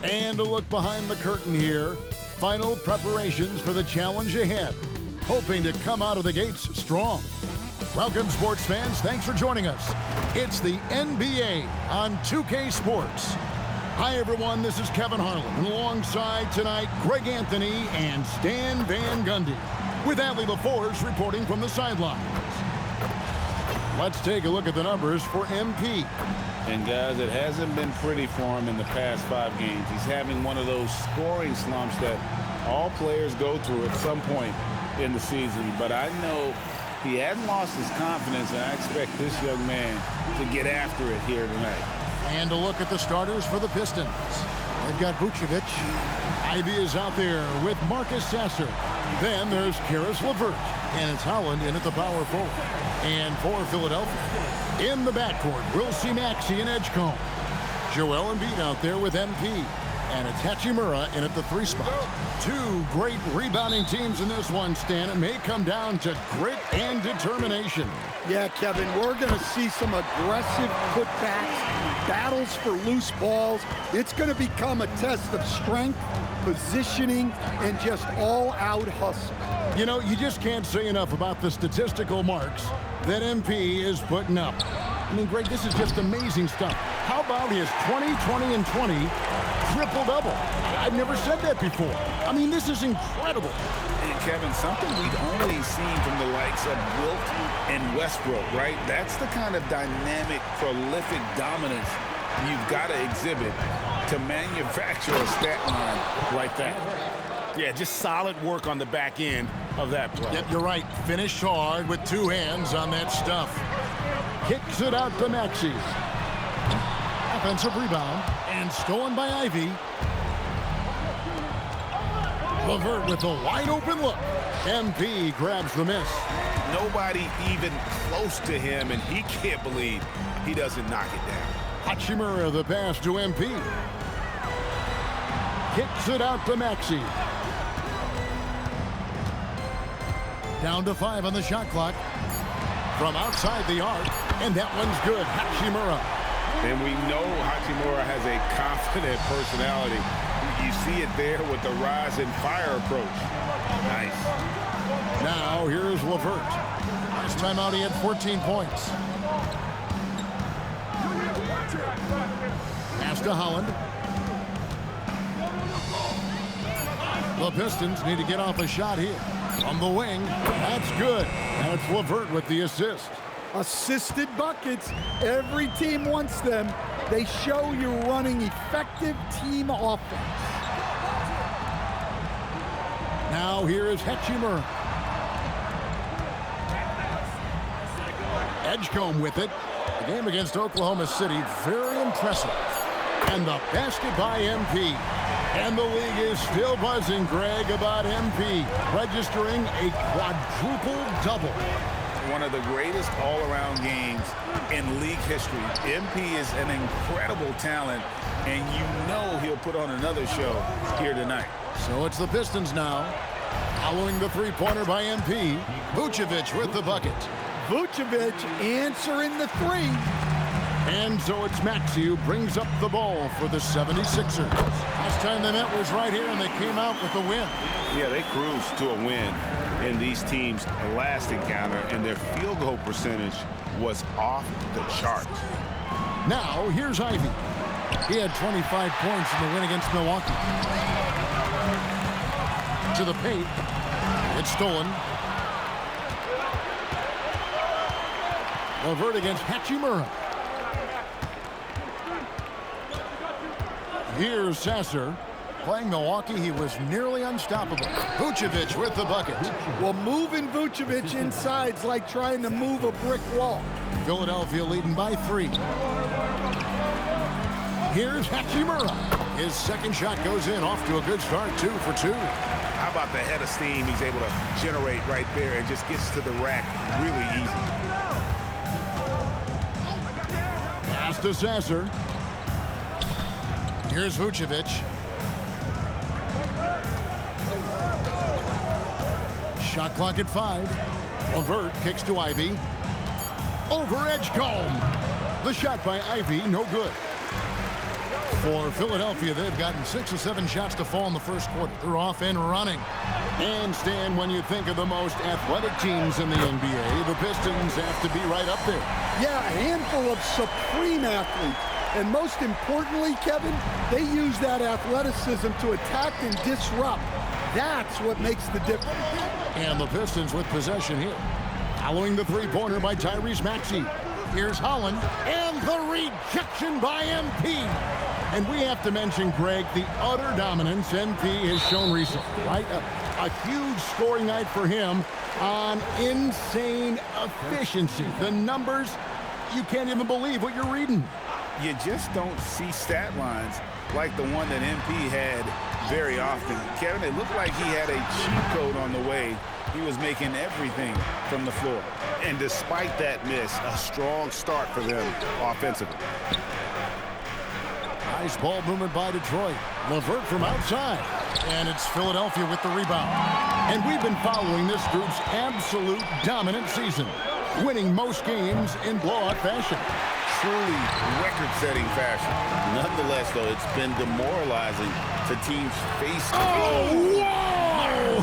And a look behind the curtain here. Final preparations for the challenge ahead. Hoping to come out of the gates strong. Welcome, sports fans. Thanks for joining us. It's the NBA on 2K Sports. Hi, everyone. This is Kevin Harlan. And alongside tonight, Greg Anthony and Stan Van Gundy. With Adley LaForce reporting from the sidelines. Let's take a look at the numbers for MP. And guys, it hasn't been pretty for him in the past 5 games. He's having one of those scoring slumps that all players go through at some point in the season. But I know he hasn't lost his confidence, and I expect this young man to get after it here tonight. And a look at the starters for the Pistons. They've got Vucevic. Ivy is out there with Marcus Sasser. Then there's Karis LeVert. And it's Holland in at the power forward. And for Philadelphia, in the backcourt, we'll see Maxey and Edgecombe. Joel Embiid out there with MP. And it's Hachimura in at the 3 spot. 2 great rebounding teams in this one, Stan. It may come down to grit and determination. Yeah, Kevin, we're going to see some aggressive putbacks, battles for loose balls. It's going to become a test of strength, positioning, and just all-out hustle. You know, you just can't say enough about the statistical marks that MP is putting up. I mean, Greg, this is just amazing stuff. How about his 20, 20, and 20 triple-double? I've never said that before. I mean, this is incredible. And Kevin, something we'd only seen from the likes of Wilt and Westbrook, right? That's the kind of dynamic, prolific dominance you've got to exhibit to manufacture a stat line like that. Yeah, just solid work on the back end of that play. Yep, you're right. Finished hard with 2 hands on that stuff. Kicks it out to Maxey. Offensive rebound, and stolen by Ivy. LeVert with a wide-open look. MP grabs the miss. Nobody even close to him, and he can't believe he doesn't knock it down. Hachimura the pass to MP. Kicks it out to Maxey. Down to 5 on the shot clock. From outside the arc, and that one's good. Hachimura. And we know Hachimura has a confident personality. You see it there with the rise and fire approach. Nice. Now here's LeVert. Last time out he had 14 points. Pass to Holland. The Pistons need to get off a shot here. From the wing, that's good. And it's LeVert with the assist. Assisted buckets. Every team wants them. They show you're running effective team offense. Now here is Hachimura. Edgecombe with it. The game against Oklahoma City, very impressive. And the basket by MP. And the league is still buzzing, Greg, about MP registering a quadruple double. One of the greatest all-around games in league history. MP is an incredible talent, and you know he'll put on another show here tonight. So it's the Pistons now. Following the 3-pointer by MP. Vucevic with the bucket. Vucevic answering the 3. And so it's Maxey who brings up the ball for the 76ers. Last time they met was right here, and they came out with a win. Yeah, they cruised to a win in these teams' last encounter, and their field goal percentage was off the charts. Now, here's Ivy. He had 25 points in the win against Milwaukee. To the paint. It's stolen. LeVert against Hachimura. Here's Sasser. Playing Milwaukee, he was nearly unstoppable. Vucevic with the bucket. Well, moving Vucevic inside's like trying to move a brick wall. Philadelphia leading by 3. Here's Hachimura. His second shot goes in, off to a good start, 2 for 2. How about the head of steam he's able to generate right there and just gets to the rack really easy. Pass to Sasser. Here's Vucevic. Shot clock at 5. LeVert kicks to Ivy. Over Edgecombe. The shot by Ivy, no good. For Philadelphia, they've gotten 6 or 7 shots to fall in the first quarter. They're off and running. And Stan, when you think of the most athletic teams in the NBA, the Pistons have to be right up there. Yeah, a handful of supreme athletes. And most importantly, Kevin, they use that athleticism to attack and disrupt. That's what makes the difference. And the Pistons with possession here. Following the three-pointer by Tyrese Maxey. Here's Holland, and the rejection by MP. And we have to mention, Greg, the utter dominance MP has shown recently, right? A huge scoring night for him on insane efficiency. The numbers, you can't even believe what you're reading. You just don't see stat lines like the one that MP had very often. Kevin, it looked like he had a cheat code on the way. He was making everything from the floor. And despite that miss, a strong start for them offensively. Nice ball movement by Detroit. LeVert from outside. And it's Philadelphia with the rebound. And we've been following this group's absolute dominant season, winning most games in blowout fashion. Truly record-setting fashion. Nonetheless, though, it's been demoralizing to teams facing. Oh, whoa!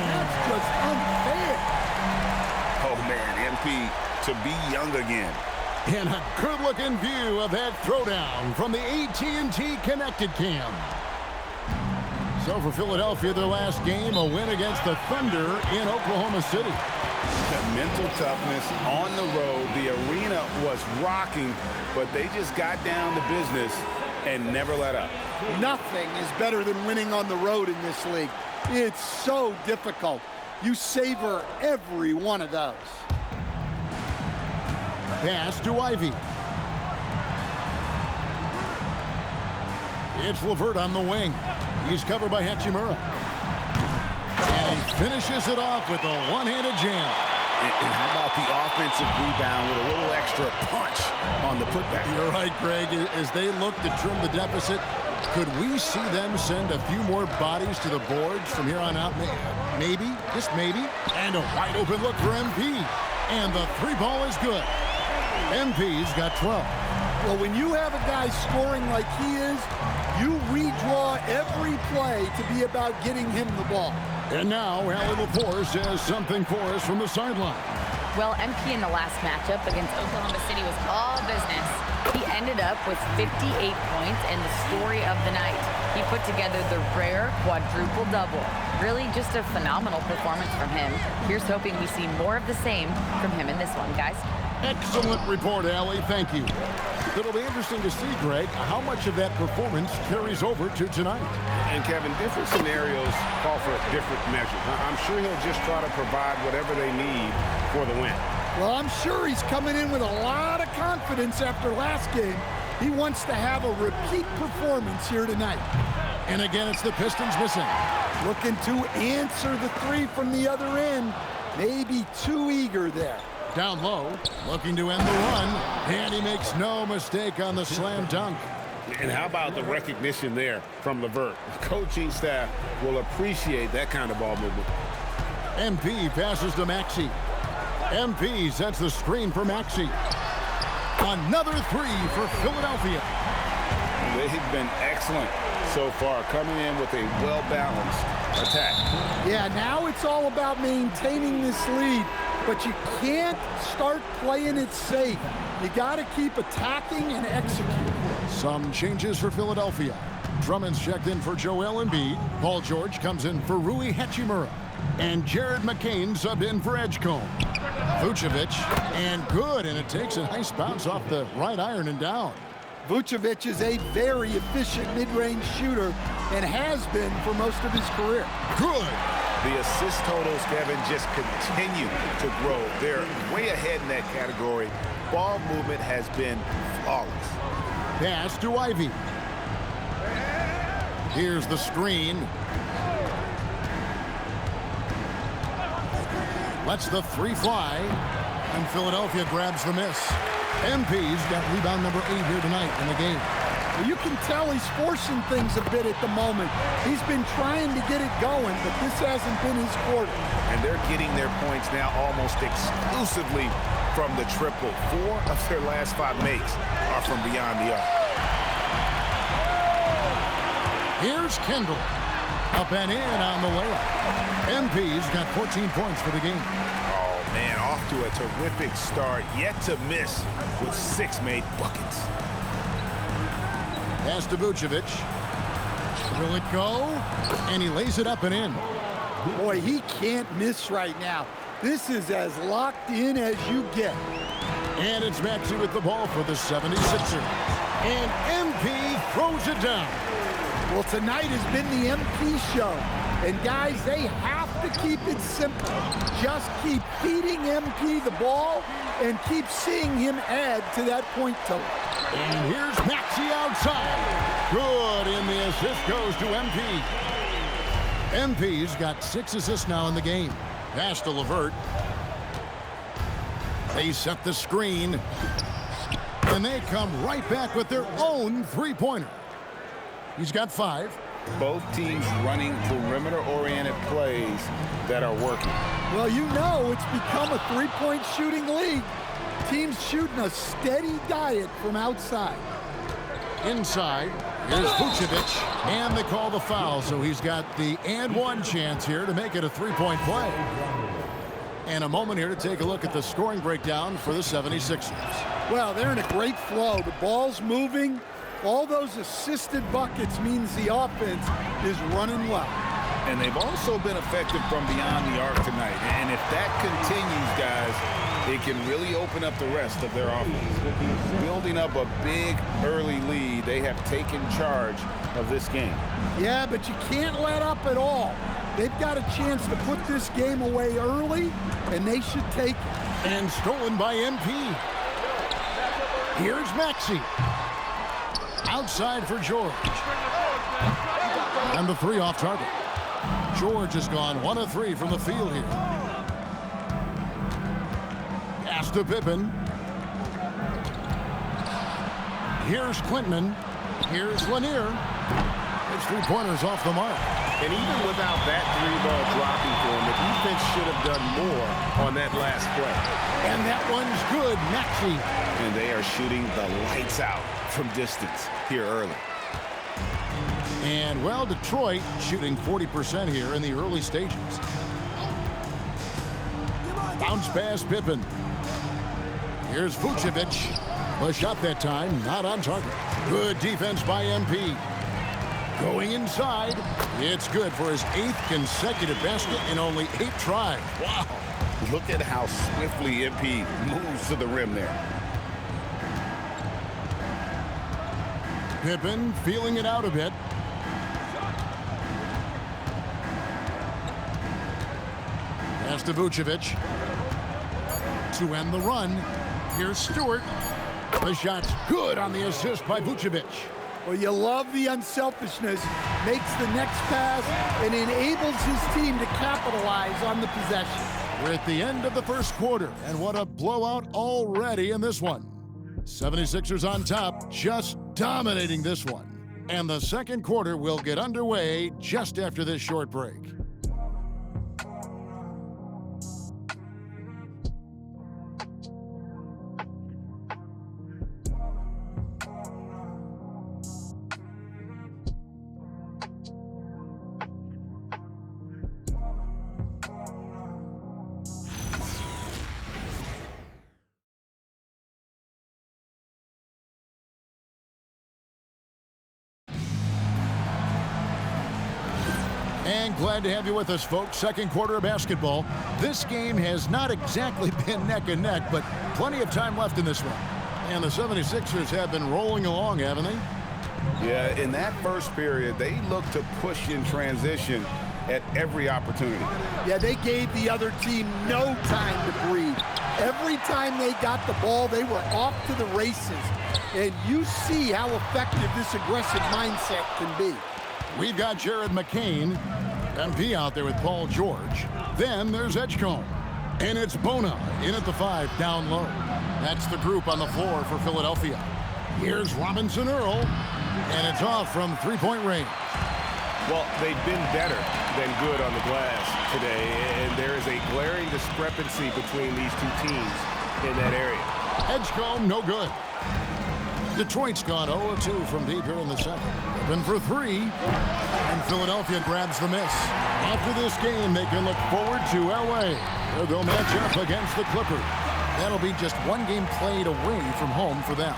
That's just unfair. Oh, man, MP to be young again. And a good-looking view of that throwdown from the AT&T Connected Cam. So for Philadelphia, their last game, a win against the Thunder in Oklahoma City. The mental toughness on the road. The arena was rocking, but they just got down to business and never let up. Nothing is better than winning on the road in this league. It's so difficult. You savor every one of those. Pass to Ivy. It's LeVert on the wing. He's covered by Hachimura. And he finishes it off with a one-handed jam. And how about the offensive rebound with a little extra punch on the putback? You're right, Greg. As they look to trim the deficit, could we see them send a few more bodies to the boards from here on out? Maybe, just maybe. And a wide open look for MP. And the three ball is good. MP's got 12. Well, when you have a guy scoring like he is, you redraw every play to be about getting him the ball. And now, Allie LaForce has something for us from the sideline. Well, MP in the last matchup against Oklahoma City was all business. He ended up with 58 points and the story of the night. He put together the rare quadruple double. Really just a phenomenal performance from him. Here's hoping we see more of the same from him in this one, guys. Excellent report, Allie. Thank you. It'll be interesting to see, Greg, how much of that performance carries over to tonight. And Kevin, different scenarios call for different measures. I'm sure he'll just try to provide whatever they need for the win. Well, I'm sure he's coming in with a lot of confidence after last game. He wants to have a repeat performance here tonight. And again, it's the Pistons missing. Looking to answer the three from the other end. Maybe too eager there. Down low, looking to end the run, and he makes no mistake on the slam dunk. And how about the recognition there from LeVert? The coaching staff will appreciate that kind of ball movement. MP passes to Maxey. MP sets the screen for Maxey. Another three for Philadelphia. They've been excellent so far, coming in with a well-balanced attack. Yeah, now it's all about maintaining this lead. But you can't start playing it safe. You got to keep attacking and executing. Some changes for Philadelphia. Drummond's checked in for Joel Embiid. Paul George comes in for Rui Hachimura. And Jared McCain subbed in for Edgecombe. Vucevic, and good, and it takes a nice bounce off the right iron and down. Vucevic is a very efficient mid-range shooter and has been for most of his career. Good. The assist totals, Kevin, just continue to grow. They're way ahead in that category. Ball movement has been flawless. Pass to Ivy. Here's the screen. Lets the three fly. And Philadelphia grabs the miss. MP's got rebound number 8 here tonight in the game. Well, you can tell he's forcing things a bit at the moment. He's been trying to get it going, but this hasn't been his quarter. And they're getting their points now almost exclusively from the triple. 4 of their last 5 makes are from beyond the arc. Here's Kendall. Up and in on the layup. MP's got 14 points for the game. Oh, man, off to a terrific start. Yet to miss with 6 made buckets. Pass to Vucevic. Will it go? And he lays it up and in. Boy, he can't miss right now. This is as locked in as you get. And it's Maxey with the ball for the 76ers. And MP throws it down. Well, tonight has been the MP show. And guys, they have to keep it simple. Just keep feeding MP the ball and keep seeing him add to that point total. And here's Maxey outside. Good, and the assist goes to MP. MP's got 6 assists now in the game. Pass to LeVert. They set the screen. And they come right back with their own three-pointer. He's got 5. Both teams running perimeter-oriented plays that are working. Well, you know it's become a three-point shooting league. Teams shooting a steady diet from outside. Inside, here's Vucevic, and they call the foul, so he's got the and one chance here to make it a three-point play. And a moment here to take a look at the scoring breakdown for the 76ers. Well, they're in a great flow. The ball's moving. All those assisted buckets means the offense is running well. And they've also been effective from beyond the arc tonight. And if that continues, guys, it can really open up the rest of their offense. Building up a big early lead, they have taken charge of this game. Yeah, but you can't let up at all. They've got a chance to put this game away early, and they should take it. And stolen by MP. Here's Maxey. Outside for George. And the 3 off target. George has gone 1 of 3 from the field here. Pass to Pippen. Here's Clinton. Here's Lanier. His 3-pointers off the mark. And even without that 3-ball dropping for him, the defense should have done more on that last play. And that one's good, Maxey. And they are shooting the lights out from distance here early. And, well, Detroit shooting 40% here in the early stages. Bounce pass, Pippen. Here's Vucevic. The shot that time, not on target. Good defense by MP. Going inside. It's good for his 8th consecutive basket in only 8 tries. Wow. Look at how swiftly MP moves to the rim there. Pippen feeling it out a bit. Pass to Vucevic. To end the run. Here's Stewart. The shot's good on the assist by Vucevic. Well, you love the unselfishness. Makes the next pass and enables his team to capitalize on the possession. We're at the end of the first quarter, and what a blowout already in this one. 76ers on top, just dominating this one. And the second quarter will get underway just after this short break. And glad to have you with us, folks. Second quarter of basketball. This game has not exactly been neck and neck, but plenty of time left in this one. And the 76ers have been rolling along, haven't they? Yeah, in that first period, they looked to push in transition at every opportunity. Yeah, they gave the other team no time to breathe. Every time they got the ball, they were off to the races. And you see how effective this aggressive mindset can be. We've got Jared McCain, MP out there with Paul George. Then there's Edgecombe. And it's Bona in at the 5 down low. That's the group on the floor for Philadelphia. Here's Robinson Earl. And it's off from 3-point range. Well, they've been better than good on the glass today, and there is a glaring discrepancy between these two teams in that area. Edgecombe, no good. Detroit's gone 0-2 from deep here in the second. Pippen for three. And Philadelphia grabs the miss. After this game, they can look forward to LA, where they'll match up against the Clippers. That'll be just one game played away from home for them.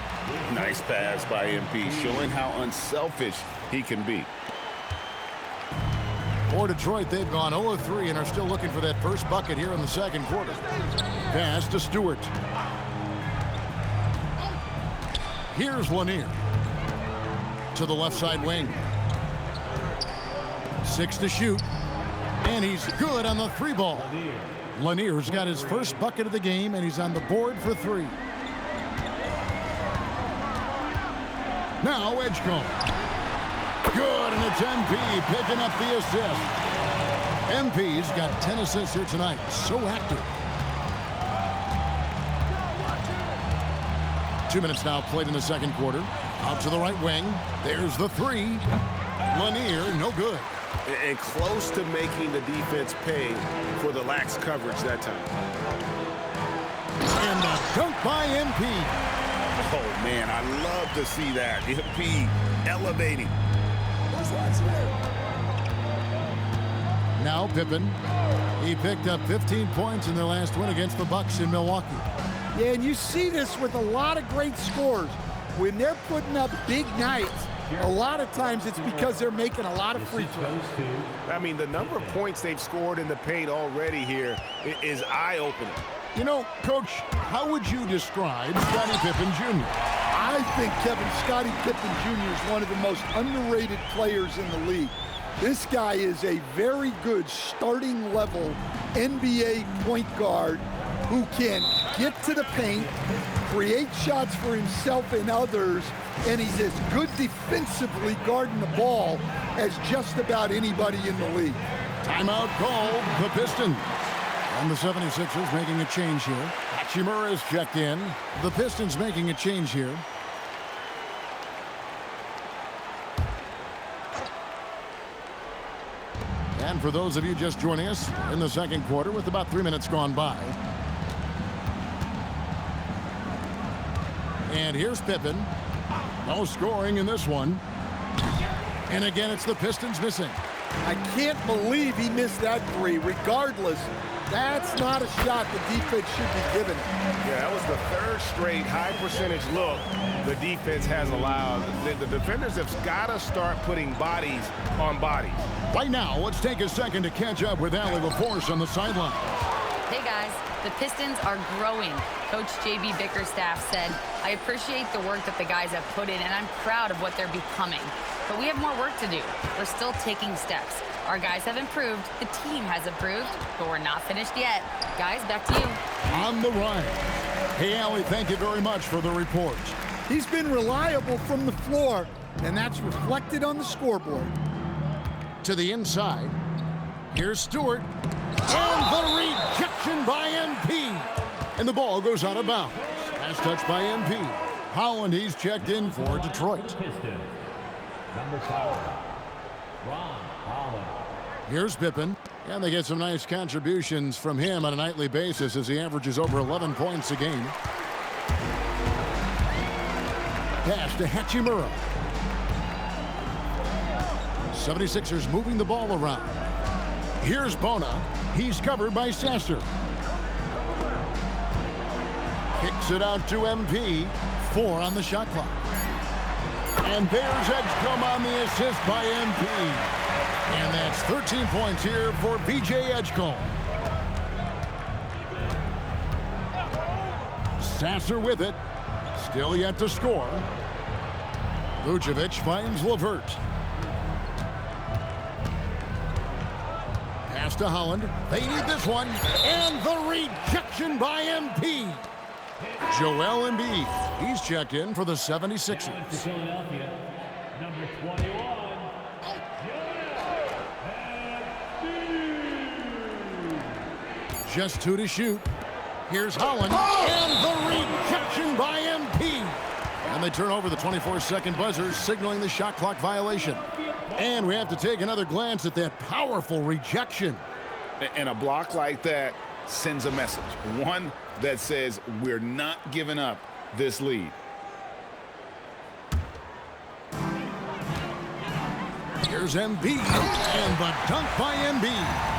Nice pass by MP, showing how unselfish he can be. For Detroit, they've gone 0-3 and are still looking for that first bucket here in the second quarter. Pass to Stewart. Here's Lanier. To the left side wing. 6 to shoot. And he's good on the three ball. Lanier's got his first bucket of the game, and he's on the board for three. Now Edgecombe. Good, and it's MP picking up the assist. MP's got 10 assists here tonight. So active. 2 minutes now played in the second quarter. Out to the right wing. There's the three. Lanier, no good. And close to making the defense pay for the lax coverage that time. And the dunk by MP. Oh, man, I love to see that. MP elevating. Now Pippen. He picked up 15 points in their last win against the Bucks in Milwaukee. Yeah, and you see this with a lot of great scores. When they're putting up big nights, a lot of times it's because they're making a lot of free throws. I mean, the number of points they've scored in the paint already here is eye-opening. You know, Coach, how would you describe Scottie Pippen Jr.? I think Scottie Pippen Jr. is one of the most underrated players in the league. This guy is a very good starting level NBA point guard who can get to the paint, create shots for himself and others, and he's as good defensively guarding the ball as just about anybody in the league. Timeout called the Pistons. And the 76ers making a change here. Hachimura is checked in. The Pistons making a change here. And for those of you just joining us in the second quarter with about 3 minutes gone by. And here's Pippen. No scoring in this one. And again, it's the Pistons missing. I can't believe he missed that three. Regardless, that's not a shot the defense should be giving. Yeah, that was the third straight high percentage look the defense has allowed. The defenders have got to start putting bodies on bodies. Right now, let's take a second to catch up with Allie LaForce on the sideline. Hey guys, the Pistons are growing. Coach J.B. Bickerstaff said, I appreciate the work that the guys have put in, and I'm proud of what they're becoming. But we have more work to do. We're still taking steps. Our guys have improved, the team has improved, but we're not finished yet. Guys, back to you. On the run. Hey, Allie, thank you very much for the report. He's been reliable from the floor, and that's reflected on the scoreboard. To the inside. Here's Stewart. And the rejection by MP. And the ball goes out of bounds. Last touch by MP. Holland, he's checked in for Detroit. Here's Pippen. And they get some nice contributions from him on a nightly basis as he averages over 11 points a game. Pass to Hachimura. 76ers moving the ball around. Here's Bona. He's covered by Sasser. Kicks it out to MP. 4 on the shot clock. And there's Edgecombe on the assist by MP. And that's 13 points here for B.J. Edgecombe. Sasser with it. Still yet to score. Vucevic finds LeVert. Pass to Holland. They need this one. And the rejection by MP. Joel Embiid. He's checked in for the 76ers. Philadelphia, number 21. Just 2 to shoot. Here's Holland. And the rejection by MP. And they turn over the 24-second buzzer, signaling the shot clock violation. And we have to take another glance at that powerful rejection. And a block like that sends a message. One that says we're not giving up this lead. Here's Embiid, and the dunk by Embiid.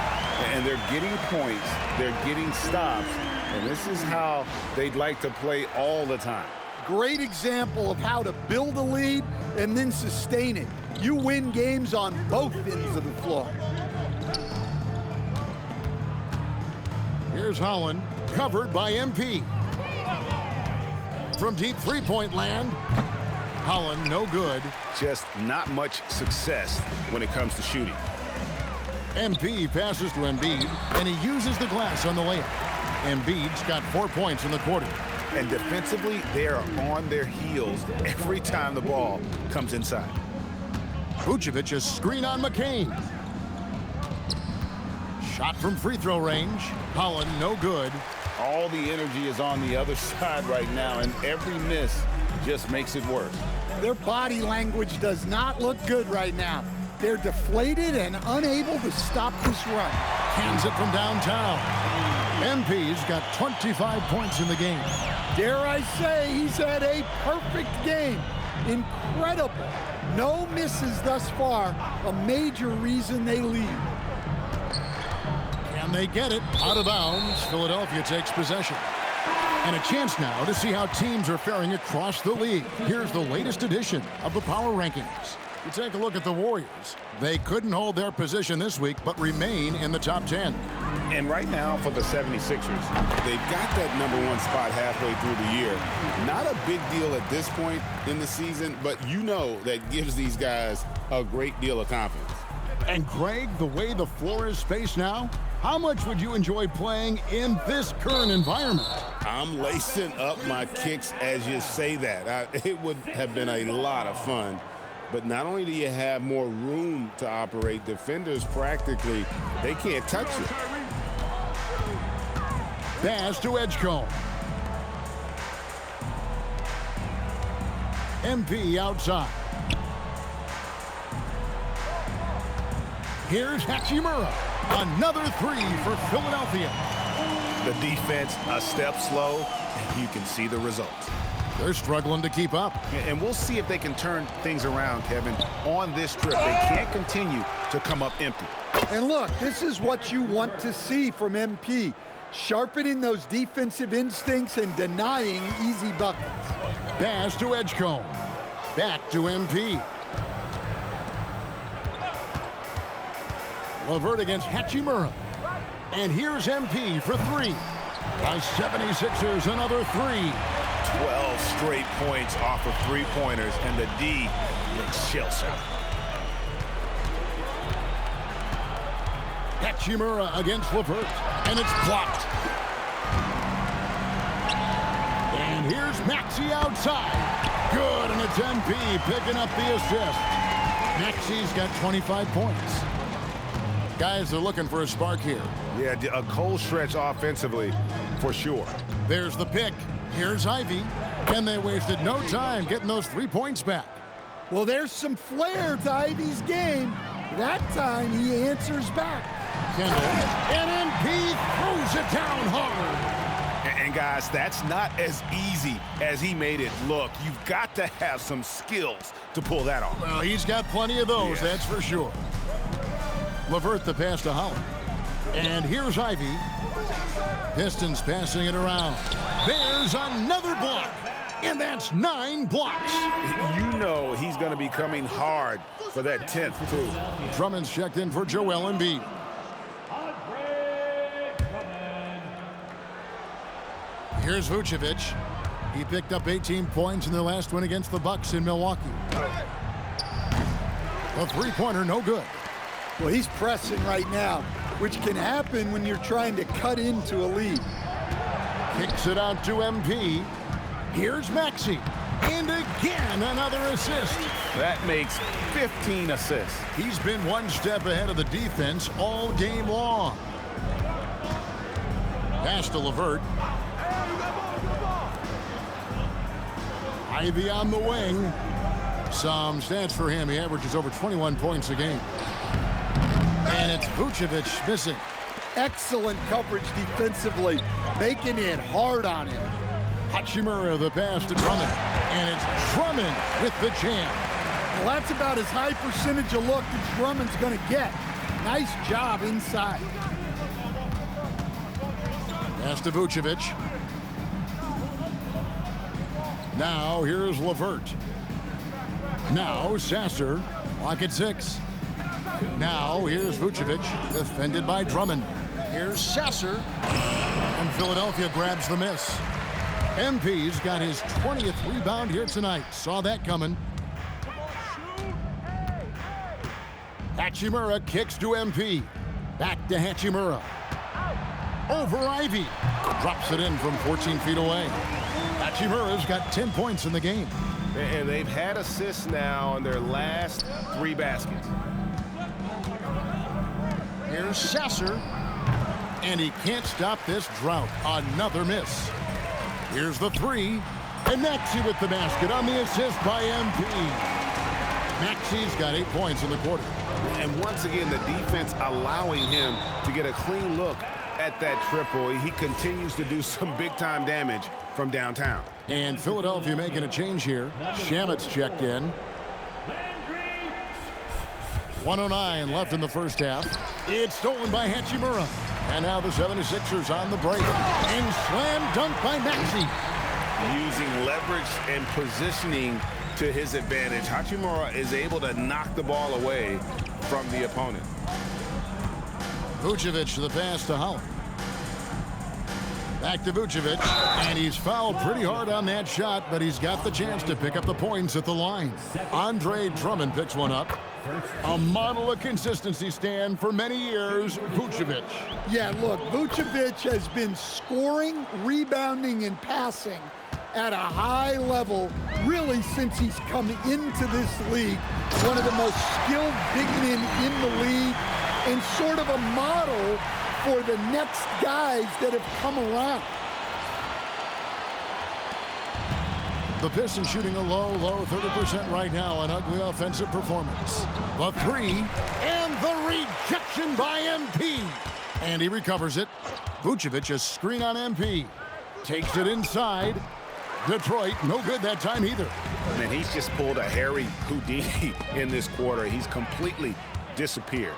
And they're getting points, they're getting stops, and this is how they'd like to play all the time. Great example of how to build a lead and then sustain it. You win games on both ends of the floor. Here's Holland, covered by MP. From deep three-point land, Holland no good. Just not much success when it comes to shooting. MP passes to Embiid, and he uses the glass on the layup. Embiid's got 4 points in the quarter. And defensively, they are on their heels every time the ball comes inside. Vucevic, a screen on McCain. Shot from free throw range. Holland no good. All the energy is on the other side right now, and every miss just makes it worse. Their body language does not look good right now. They're deflated and unable to stop this run. Hands it from downtown. MP's got 25 points in the game. Dare I say, he's had a perfect game. Incredible. No misses thus far, a major reason they lead. Can they get it? Out of bounds, Philadelphia takes possession. And a chance now to see how teams are faring across the league. Here's the latest edition of the Power Rankings. You take a look at the Warriors. They couldn't hold their position this week, but remain in the top 10. And right now for the 76ers, they've got that #1 spot halfway through the year. Not a big deal at this point in the season, but you know that gives these guys a great deal of confidence. And Greg, the way the floor is spaced now, how much would you enjoy playing in this current environment? I'm lacing up my kicks as you say that. It would have been a lot of fun. But not only do you have more room to operate, defenders practically, they can't touch you. Pass to Edgecombe. MP outside. Here's Hachimura. Another three for Philadelphia. The defense a step slow, and you can see the results. They're struggling to keep up. And we'll see if they can turn things around, Kevin. On this trip, they can't continue to come up empty. And look, this is what you want to see from MP. Sharpening those defensive instincts and denying easy buckets. Pass to Edgecombe. Back to MP. LeVert against Hachimura. And here's MP for three. The 76ers another three. 12 straight points off of three-pointers, and the D looks shell-shocked. Hachimura against LeVert, and it's blocked. And here's Maxey outside. Good, and it's MP picking up the assist. Maxey's got 25 points. Guys are looking for a spark here. Yeah, a cold stretch offensively, for sure. There's the pick. Here's Ivy, and they wasted no time getting those 3 points back. Well, there's some flair to Ivy's game. That time he answers back. Kendall, and MP throws it down hard. And guys, that's not as easy as he made it look. You've got to have some skills to pull that off. Well, he's got plenty of those, Yes. that's for sure. LeVert the pass to Holland. And here's Ivy. Pistons passing it around. There's another block. And that's 9 blocks. You know he's going to be coming hard for that 10th, too. Drummond's checked in for Joel Embiid. Here's Vucevic. He picked up 18 points in the last one against the Bucks in Milwaukee. The three-pointer, no good. Well, he's pressing right now, which can happen when you're trying to cut into a lead. Kicks it out to MP. Here's Maxey. And again, another assist. That makes 15 assists. He's been one step ahead of the defense all game long. Pass to LeVert. Ivy on the wing. Some stats for him. He averages over 21 points a game. And it's Vucevic missing. Excellent coverage defensively, making it hard on him. Hachimura the pass to Drummond. And it's Drummond with the jam. Well, that's about as high percentage of look as Drummond's going to get. Nice job inside. Pass to Vucevic. Now here's LeVert. Now Sasser. Clock at 6. Now here's Vucevic, defended by Drummond. Here's Sasser. And Philadelphia grabs the miss. MP's got his 20th rebound here tonight. Saw that coming. Hachimura kicks to MP. Back to Hachimura. Over Ivy. Drops it in from 14 feet away. Hachimura's got 10 points in the game. And they've had assists now on their last 3 baskets. Here's Sasser. And he can't stop this drought. Another miss. Here's the 3. And Maxey with the basket on the assist by MP. Maxey's got 8 points in the quarter. And once again, the defense allowing him to get a clean look at that triple. He continues to do some big-time damage from downtown. And Philadelphia making a change here. Shamet's checked in. 1:09 left in the first half. It's stolen by Hachimura. And now the 76ers on the break. And slam dunk by Maxey. Using leverage and positioning to his advantage, Hachimura is able to knock the ball away from the opponent. Vucevic the pass to Holland. Back to Vucevic, and he's fouled pretty hard on that shot, but he's got the chance to pick up the points at the line. Andre Drummond picks one up. A model of consistency, Stan, for many years, Vucevic. Yeah, look, Vucevic has been scoring, rebounding, and passing at a high level really since he's come into this league. One of the most skilled big men in the league and sort of a model for the next guys that have come around. The Pistons shooting a low 30% right now, an ugly offensive performance. The 3, and the rejection by MP. And he recovers it. Vucevic a screen on MP. Takes it inside. Detroit, no good that time either. Man, he's just pulled a Harry Houdini in this quarter. He's completely disappeared.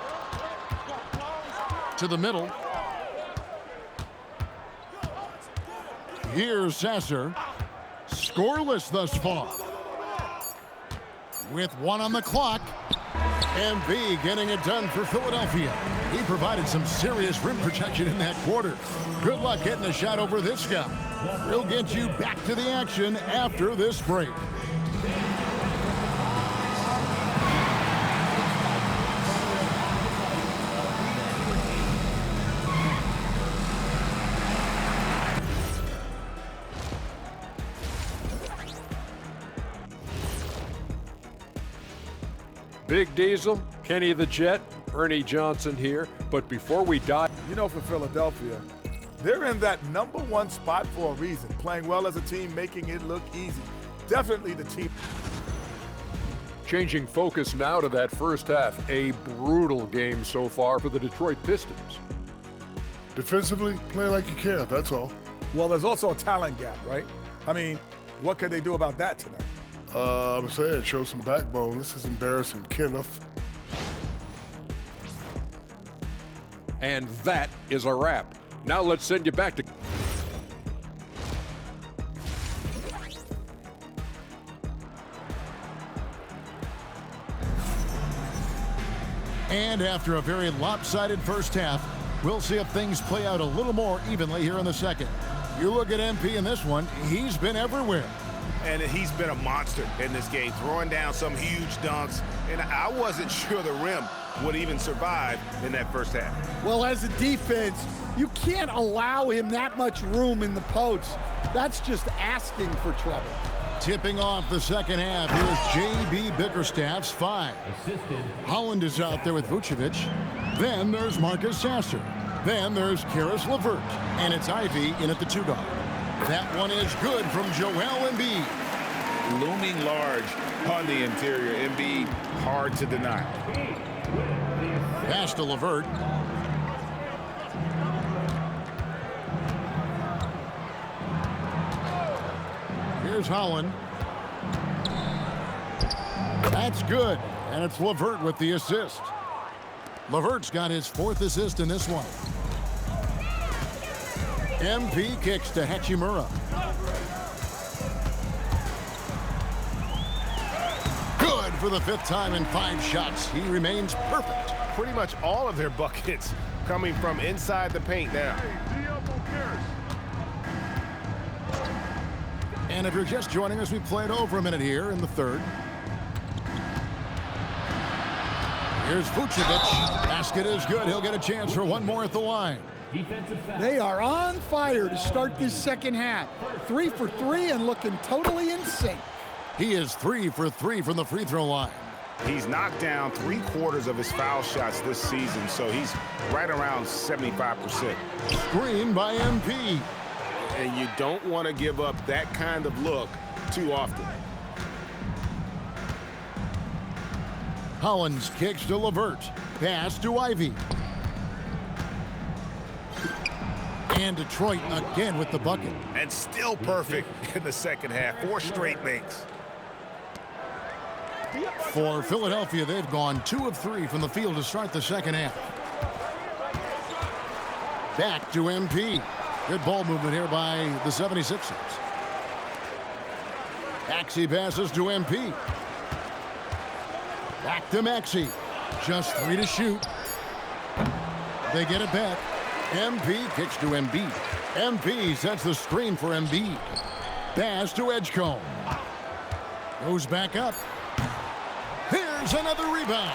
To the middle. Here's Sasser. Scoreless thus far. With 1 on the clock. MP getting it done for Philadelphia. He provided some serious rim protection in that quarter. Good luck getting a shot over this guy. We'll get you back to the action after this break. Big Diesel, Kenny the Jet, Ernie Johnson here. But before we dive, you know, for Philadelphia, they're in that #1 spot for a reason. Playing well as a team, making it look easy. Definitely the team. changing focus now to that first half. A brutal game so far for the Detroit Pistons. Defensively, play like you care, that's all. Well, there's also a talent gap, right? I mean, what can they do about that tonight? I'm saying, show some backbone. This is embarrassing, Kenneth. And that is a wrap. Now let's send you back to... And after a very lopsided first half, we'll see if things play out a little more evenly here in the second. You look at MP in this one, he's been everywhere. And he's been a monster in this game, throwing down some huge dunks. And I wasn't sure the rim would even survive in that first half. Well, as a defense, you can't allow him that much room in the post. That's just asking for trouble. Tipping off the second half, here's J.B. Bickerstaff's 5. Holland is out there with Vucevic. Then there's Marcus Sasser. Then there's Karis LeVert. And it's Ivy in at the 2 guard. That one is good from Joel Embiid. Looming large on the interior. Embiid, hard to deny. Pass to LeVert. Here's Holland. That's good, and it's LeVert with the assist. LeVert's got his 4th assist in this one. MP kicks to Hachimura. Good for the 5th time in 5 shots. He remains perfect. Pretty much all of their buckets coming from inside the paint now. And if you're just joining us, we played over a minute here in the 3rd. Here's Vucevic. Basket is good. He'll get a chance for one more at the line. They are on fire to start this second half. 3 for 3 and looking totally in sync. He is 3 for 3 from the free throw line. He's knocked down 3/4 of his foul shots this season, so he's right around 75%. Screen by MP. And you don't want to give up that kind of look too often. Hollins kicks to LeVert. Pass to Ivy. And Detroit again with the bucket. And still perfect in the second half. 4 straight makes. For Philadelphia, they've gone 2 of 3 from the field to start the second half. Back to MP. Good ball movement here by the 76ers. Maxey passes to MP. Back to Maxey. Just 3 to shoot. They get it back. MP kicks to Embiid. MP sets the screen for Embiid. Pass to Edgecombe. Goes back up. Here's another rebound.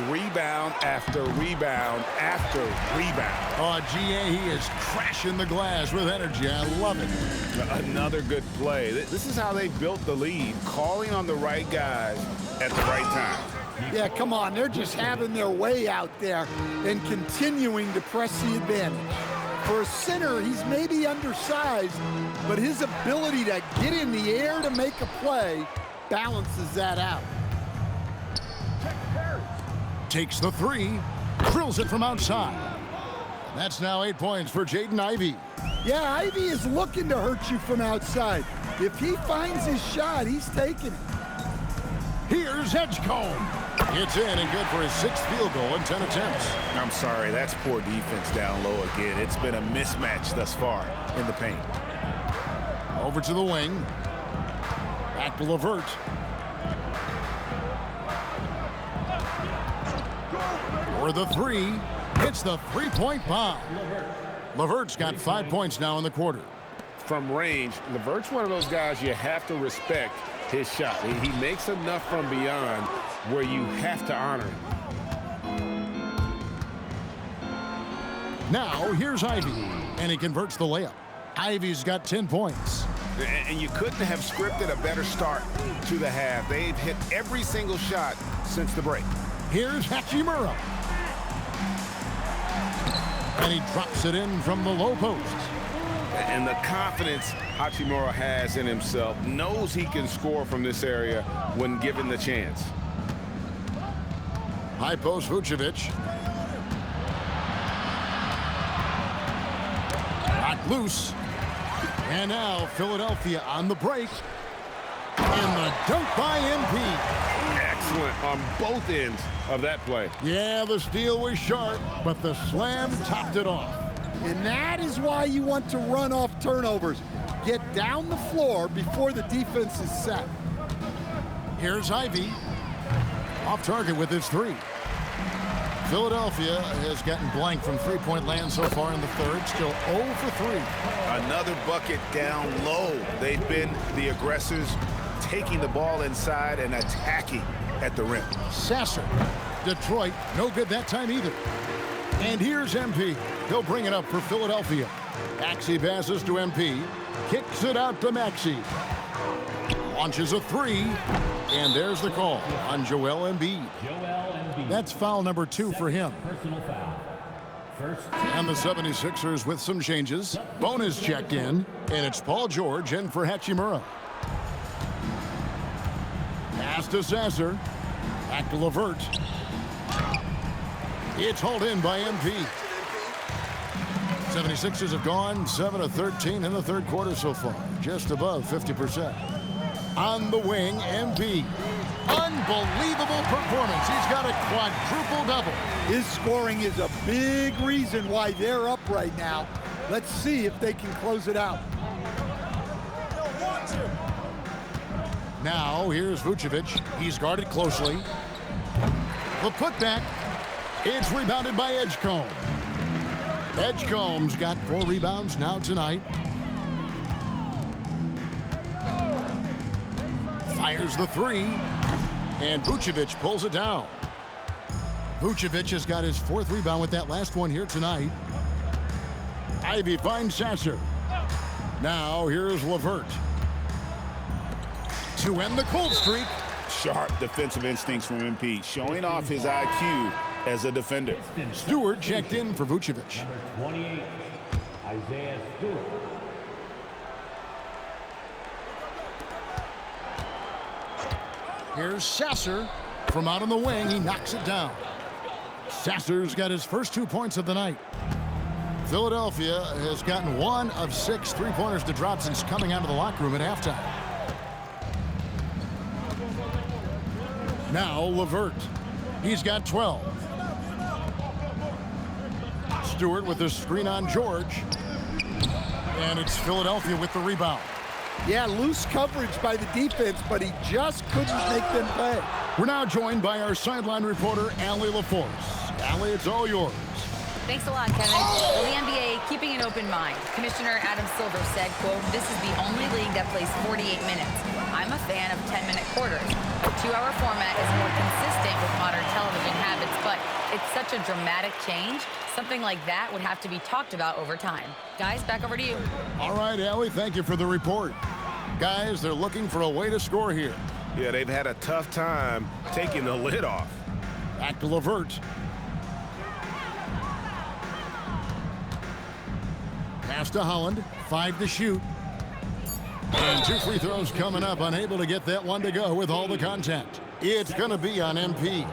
Rebound after rebound after rebound. Oh, GA, he is crashing the glass with energy. I love it. Another good play. This is how they built the lead, calling on the right guys at the right time. Yeah, come on. They're just having their way out there and continuing to press the advantage. For a center, he's maybe undersized, but his ability to get in the air to make a play balances that out. Takes the 3, drills it from outside. That's now 8 points for Jaden Ivey. Yeah, Ivy is looking to hurt you from outside. If he finds his shot, he's taking it. Here's Edgecombe. It's in and good for his 6th field goal in 10 attempts. I'm sorry, that's poor defense down low again. It's been a mismatch thus far in the paint. Over to the wing. Back to LeVert. For the 3, hits the 3-point bomb. LeVert's got 5 points now in the quarter. From range, LeVert's one of those guys you have to respect his shot. He makes enough from beyond where you have to honor him. Now, here's Ivy, and he converts the layup. Ivy's got 10 points. And you couldn't have scripted a better start to the half. They've hit every single shot since the break. Here's Hachimura. And he drops it in from the low post. And the confidence Hachimura has in himself, knows he can score from this area when given the chance. High post Vucevic. Knocked loose. And now Philadelphia on the break. And the dunk by MP. Excellent on both ends of that play. Yeah, the steal was sharp, but the slam topped it off. And that is why you want to run off turnovers. Get down the floor before the defense is set. Here's Ivy. Off target with his 3. Philadelphia has gotten blank from three-point land so far in the 3rd. Still 0 for 3. Another bucket down low. They've been the aggressors, taking the ball inside and attacking at the rim. Sasser. Detroit, no good that time either. And here's MP. He'll bring it up for Philadelphia. Maxey passes to MP. Kicks it out to Maxey. Launches a 3. And there's the call on Joel Embiid. That's foul number 2 for him. And the 76ers with some changes. Bonus checked in. And it's Paul George in for Hachimura. Pass to Sasser. Back to LeVert. It's hauled in by MP. 76ers have gone 7 of 13 in the 3rd quarter so far. Just above 50%. On the wing, MP. Unbelievable performance. He's got a quadruple double. His scoring is a big reason why they're up right now. Let's see if they can close it out. Now, here's Vucevic. He's guarded closely. The putback. It's rebounded by Edgecombe. Edgecombe's got 4 rebounds now tonight. Fires the 3. And Vucevic pulls it down. Vucevic has got his 4th rebound with that last one here tonight. Ivy finds Sasser. Now, here's LeVert. To end the cold streak. Sharp defensive instincts from MP, showing off his IQ as a defender. Stewart checked in for Vucevic. Number 28, Isaiah Stewart. Here's Sasser from out on the wing. He knocks it down. Sasser's got his first 2 points of the night. Philadelphia has gotten 1 of 6 3-pointers to drop since coming out of the locker room at halftime. Now LeVert. He's got 12. Stewart with the screen on George. And it's Philadelphia with the rebound. Yeah, loose coverage by the defense, but he just couldn't make them pay. We're now joined by our sideline reporter, Allie LaForce. Allie, it's all yours. Thanks a lot, Kevin. Well, the NBA keeping an open mind. Commissioner Adam Silver said, quote, "This is the only league that plays 48 minutes. I'm a fan of 10-minute quarters. The 2-hour format is more consistent with modern television habits, but it's such a dramatic change. Something like that would have to be talked about over time." Guys, back over to you. All right, Allie, thank you for the report. Guys, they're looking for a way to score here. Yeah, they've had a tough time taking the lid off. Back to LeVert. Pass to Holland. 5 to shoot. And 2 free throws coming up. Unable to get that one to go with all the contact. It's going to be on MP.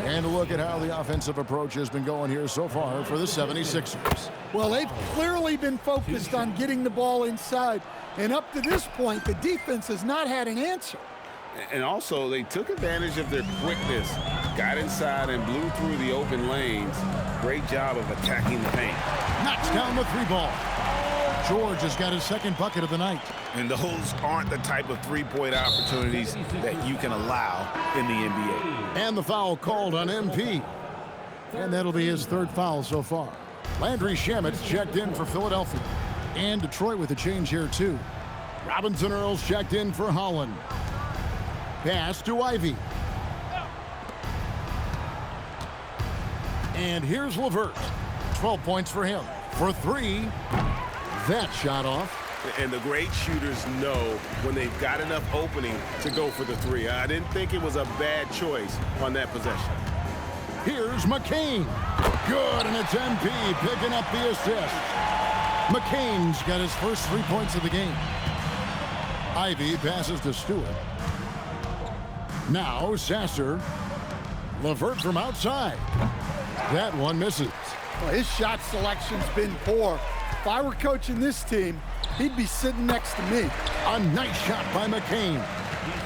And look at how the offensive approach has been going here so far for the 76ers. Well, they've clearly been focused on getting the ball inside. And up to this point, the defense has not had an answer. And also, they took advantage of their quickness, got inside and blew through the open lanes. Great job of attacking the paint. Knocks down the 3-ball. George has got his 2nd bucket of the night. And those aren't the type of 3-point opportunities that you can allow in the NBA. And the foul called on MP. And that'll be his 3rd foul so far. Landry Shamet's checked in for Philadelphia. And Detroit with a change here, too. Robinson Earls checked in for Holland. Pass to Ivy. And here's LeVert. 12 points for him. For 3. That shot off. And the great shooters know when they've got enough opening to go for the 3. I didn't think it was a bad choice on that possession. Here's McCain. Good, and it's MP picking up the assist. McCain's got his first 3 points of the game. Ivy passes to Stewart. Now Sasser. LeVert from outside. That one misses. Well, his shot selection's been poor. If I were coaching this team, he'd be sitting next to me. A nice shot by McCain.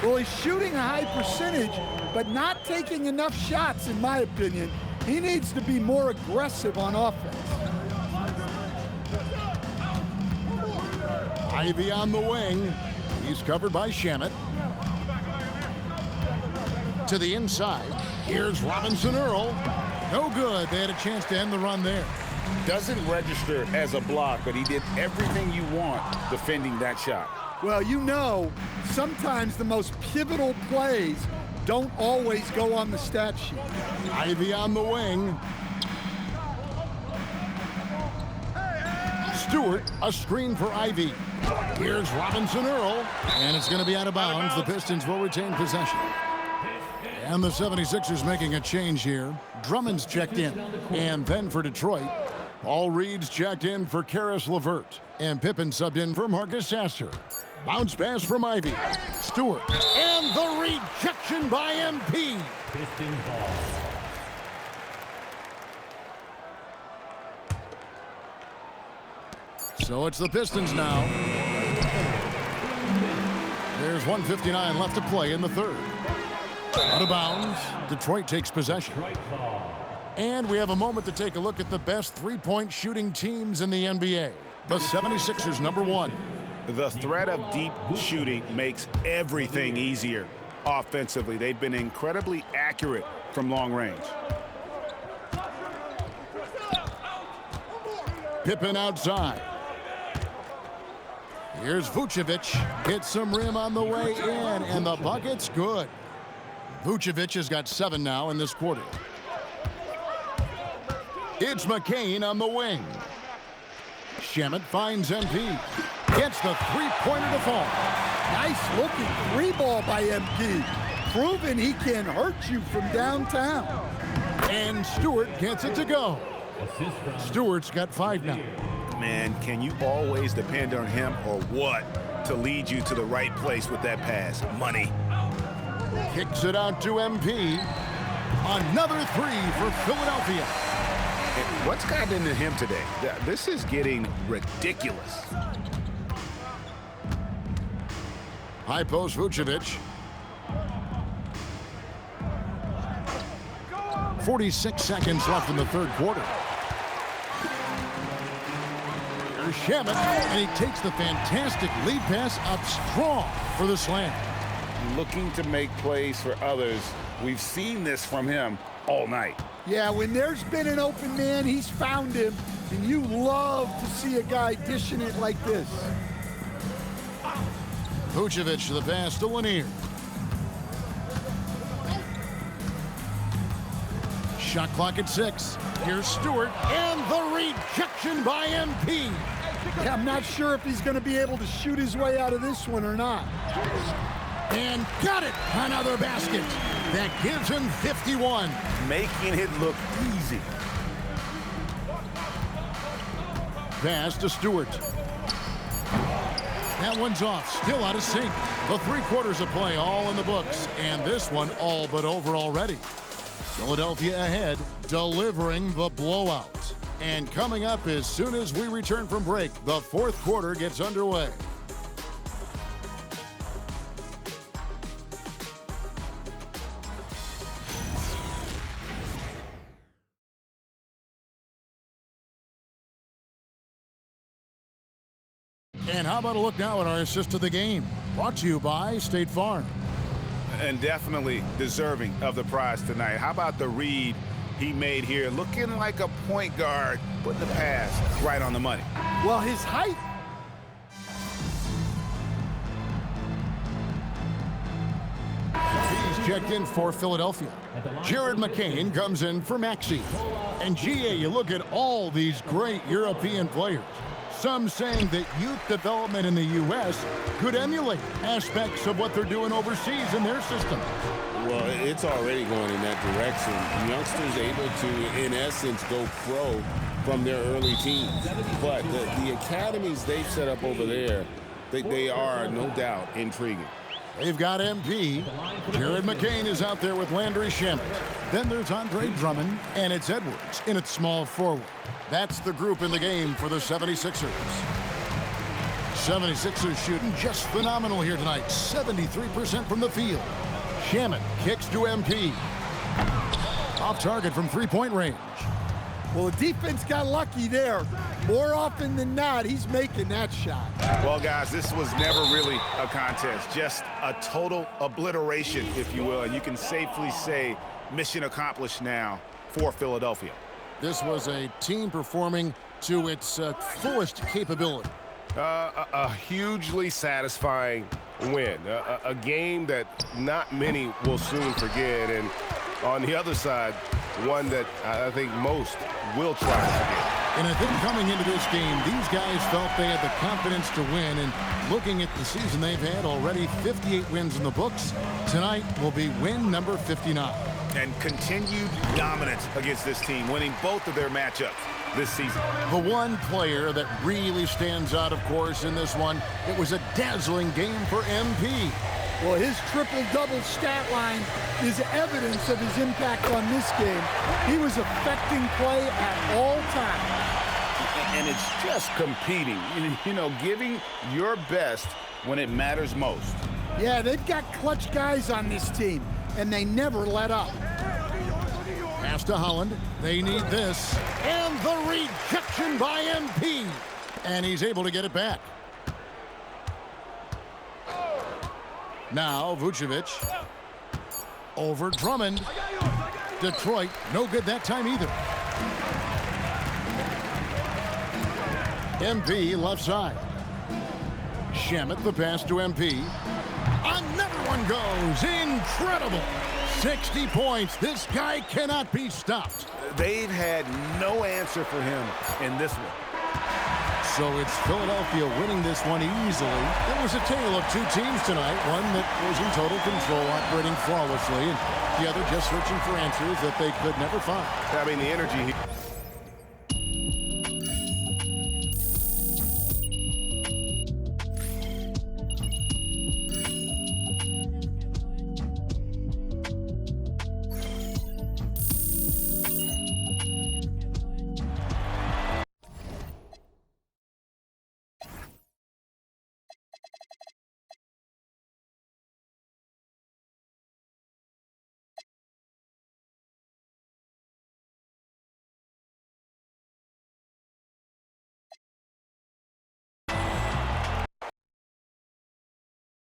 Well, he's shooting a high percentage, but not taking enough shots, in my opinion. He needs to be more aggressive on offense. Ivy on the wing. He's covered by Shamet. To the inside. Here's Robinson Earl. No good. They had a chance to end the run there. Doesn't register as a block, but he did everything you want defending that shot. Well, you know, sometimes the most pivotal plays don't always go on the stat sheet. Ivy on the wing. Stewart, a screen for Ivy. Here's Robinson Earl, and it's going to be out of bounds. The Pistons will retain possession. And the 76ers making a change here. Drummond's checked in. And then for Detroit, Paul Reed's checked in for Karis LeVert. And Pippen subbed in for Marcus Sasser. Bounce pass from Ivy. Stewart. And the rejection by MP. Pistons ball. So it's the Pistons now. There's 1:59 left to play in the 3rd. Out of bounds. Detroit takes possession. And we have a moment to take a look at the best three-point shooting teams in the NBA. The 76ers, number 1. The threat of deep shooting makes everything easier offensively. They've been incredibly accurate from long range. Pippen outside. Here's Vucevic. Hits some rim on the way in, and the bucket's good. Vucevic has got 7 now in this quarter. It's McCain on the wing. Shamet finds MP. Gets the three-pointer to fall. Nice looking three ball by MP. Proving he can hurt you from downtown. And Stewart gets it to go. Stewart's got 5 now. Man, can you always depend on him or what to lead you to the right place with that pass? Money. Kicks it out to MP. Another 3 for Philadelphia. And what's gotten into him today? This is getting ridiculous. High post Vucevic. 46 seconds left in the third quarter. Here's Shamet, and he takes the fantastic lead pass up strong for the slam. Looking to make plays for others. We've seen this from him all night. Yeah, when there's been an open man, he's found him, and you love to see a guy dishing it like this. Vucevic to the pass to Lanier. Shot clock at 6. Here's Stewart, and the rejection by MP. Yeah, I'm not sure if he's going to be able to shoot his way out of this one or not. And got it. Another basket. That gives him 51. Making it look easy. Pass to Stewart. That one's off, still out of sync. The 3 quarters of play all in the books, and this one all but over already. Philadelphia ahead, delivering the blowout. And coming up as soon as we return from break, the 4th quarter gets underway. And how about a look now at our assist of the game? Brought to you by State Farm. And definitely deserving of the prize tonight. How about the read he made here? Looking like a point guard, putting the pass right on the money. Well, his height. He's checked in for Philadelphia. Jared McCain comes in for Maxey. And GA, you look at all these great European players. Some saying that youth development in the U.S. could emulate aspects of what they're doing overseas in their system. Well, it's already going in that direction. Youngsters able to, in essence, go pro from their early teens. But the academies they've set up over there, they are, no doubt, intriguing. They've got MP. Jared McCain is out there with Landry Shamet. Then there's Andre Drummond, and it's Edwards in its small forward. That's the group in the game for the 76ers. 76ers shooting just phenomenal here tonight. 73% from the field. Shamet kicks to MP. Off target from three-point range. Well, the defense got lucky there. More often than not, he's making that shot. Well, guys, this was never really a contest. Just a total obliteration, if you will. And you can safely say mission accomplished now for Philadelphia. This was a team performing to its fullest capability. A hugely satisfying win. A game that not many will soon forget. And on the other side, one that I think most will try to forget. And I think coming into this game, these guys felt they had the confidence to win. And looking at the season they've had, already 58 wins in the books. Tonight will be win number 59. And continued dominance against this team, winning both of their matchups this season. The one player that really stands out, of course, in this one, it was a dazzling game for MP. Well, his triple-double stat line is evidence of his impact on this game. He was affecting play at all times. And it's just competing, you know, giving your best when it matters most. Yeah, they've got clutch guys on this team. and they never let up. Pass to Holland. They need this. And the rejection by MP. And he's able to get it back. Now Vucevic. Over Drummond. Detroit, no good that time either. MP left side. Shamet the pass to MP. Another one goes. Incredible. 60 points. This guy cannot be stopped. They've had no answer for him in this one. So it's Philadelphia winning this one easily. It was a tale of two teams tonight. One that was in total control, operating flawlessly, and the other just searching for answers that they could never find. I mean, the energy